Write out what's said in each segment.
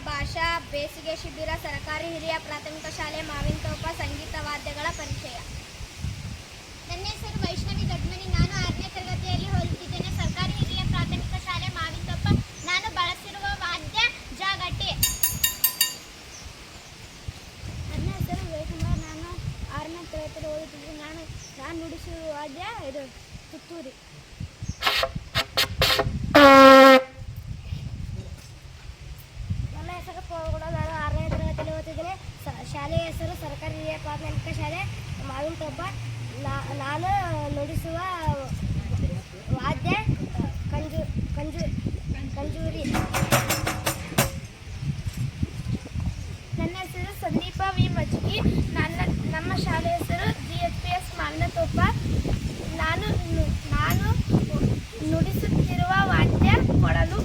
ಭಾಷಾ ಬೇಸಿಗೆ ಶಿಬಿರ ಸರ್ಕಾರಿ ಹಿರಿಯ ಪ್ರಾಥಮಿಕ ಶಾಲೆ ಮಾವಿನತೋಪ ಸಂಗೀತ ವಾದ್ಯಗಳ ಪರಿಚಯ. ನನ್ನ ಹೆಸರು ವೈಷ್ಣವಿ ದೊಡ್ಮನಿ. ನಾನು 6ನೇ ತರಗತಿಯಲ್ಲಿ ಓದುತ್ತಿದ್ದೇನೆ. ಸರ್ಕಾರಿ ಹಿರಿಯ ಪ್ರಾಥಮಿಕ ಶಾಲೆ ಮಾವಿನತೋಪ. ನಾನು ಬಳಸಿರುವ ವಾದ್ಯ ಜಾಗಟೆ. ನನ್ನ ಹೆಸರು ವಿಜಯಕುಮಾರ್. ನಾನು 6ನೇ ತರಗತಿಯಲ್ಲಿ ಓದುತ್ತಿದ್ದೇನೆ. ನಾನು ನುಡಿಸಿರುವ ವಾದ್ಯ ಇದು ತುತ್ತೂರಿ. ನನ್ನ ಹೆಸರು ಪೋಗೌಡ. ನಾನು 6ನೇ ತರಗತಿಯಲ್ಲಿ ಓದುತ್ತಿದ್ದೇನೆ. ಶಾಲೆಯ ಹೆಸರು ಸರ್ಕಾರಿ ಹಿರಿಯ ಪ್ರಾಥಮಿಕ ಶಾಲೆ ಮಾವಿನತೋಪ. ನಾನು ನುಡಿಸುವ ವಾದ್ಯ ಕಂಜೂರಿ. ನನ್ನ ಹೆಸರು ಸಂದೀಪ ವಿ ಮಜ್ಗಿ. ನಮ್ಮ ಶಾಲೆ ಹೆಸರು GHPS ಮಾವಿನತೋಪ. ನಾನು ನುಡಿಸುತ್ತಿರುವ ವಾದ್ಯ ಕೊಳಲು.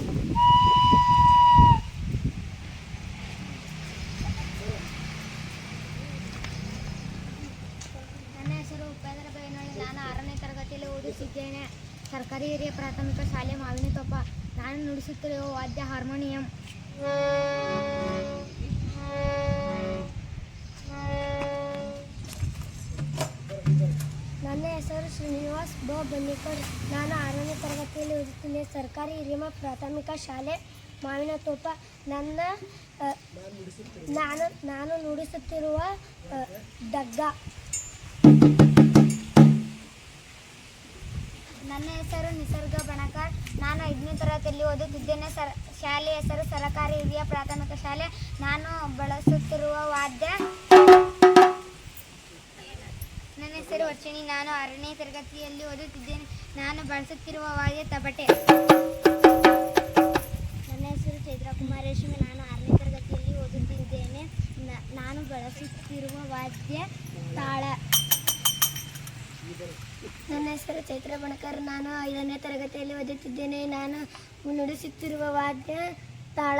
ನನ್ನ ಹೆಸರು ಉಪೇಂದ್ರ ಬೇನಳ್ಳಿ. ನಾನು 6ನೇ ತರಗತಿಯಲ್ಲಿ ಓದುತ್ತಿದ್ದೇನೆ. ಸರ್ಕಾರಿ ಹಿರಿಯ ಪ್ರಾಥಮಿಕ ಶಾಲೆ ಮಾವಿನತೋಪ. ನಾನು ನುಡಿಸುತ್ತಿರುವ ವಾದ್ಯ ಹಾರ್ಮೋನಿಯಂ. ನನ್ನ ಹೆಸರು ಶ್ರೀನಿವಾಸ್ ಬನ್ನಿಕರ್. ನಾನು 6ನೇ ತರಗತಿಯಲ್ಲಿ ಓದುತ್ತೇನೆ. ಸರ್ಕಾರಿ ಹಿರಿಯ ಪ್ರಾಥಮಿಕ ಶಾಲೆ ಮಾವಿನತೋಪ. ನಾನು ನುಡಿಸುತ್ತಿರುವ ಡಗ್ಗ. ನನ್ನ ಹೆಸರು ನಿಸರ್ಗ ಬಣಕಾರ್. ನಾನು 5ನೇ ತರಗತಿಯಲ್ಲಿ ಓದುತ್ತಿದ್ದೇನೆ. ಶಾಲೆಯ ಹೆಸರು ಸರ್ಕಾರಿ ಹಿರಿಯ ಪ್ರಾಥಮಿಕ ಶಾಲೆ. ನಾನು ಬಳಸುತ್ತಿರುವ ವಾದ್ಯ. ನನ್ನ ಹೆಸರು ವರ್ಷಿಣಿ. ನಾನು 6ನೇ ತರಗತಿಯಲ್ಲಿ ಓದುತ್ತಿದ್ದೇನೆ. ನಾನು ಬಳಸುತ್ತಿರುವ ವಾದ್ಯ ತಬಟೆ. ನನ್ನ ಹೆಸರು ಚೈತ್ರಕುಮಾರ್ ರೇಷ್ಮೆ. ನಾನು 6ನೇ ತರಗತಿಯಲ್ಲಿ ಓದುತ್ತಿದ್ದೇನೆ. ನಾನು ಬಳಸುತ್ತಿರುವ ವಾದ್ಯ ತಾಳ. ನನ್ನ ಹೆಸರು ಚೈತ್ರ ಬಣಕರ್. ನಾನು 5ನೇ ತರಗತಿಯಲ್ಲಿ ಓದುತ್ತಿದ್ದೇನೆ. ನಾನು ನುಡಿಸುತ್ತಿರುವ ವಾದ್ಯ ತಾಳ.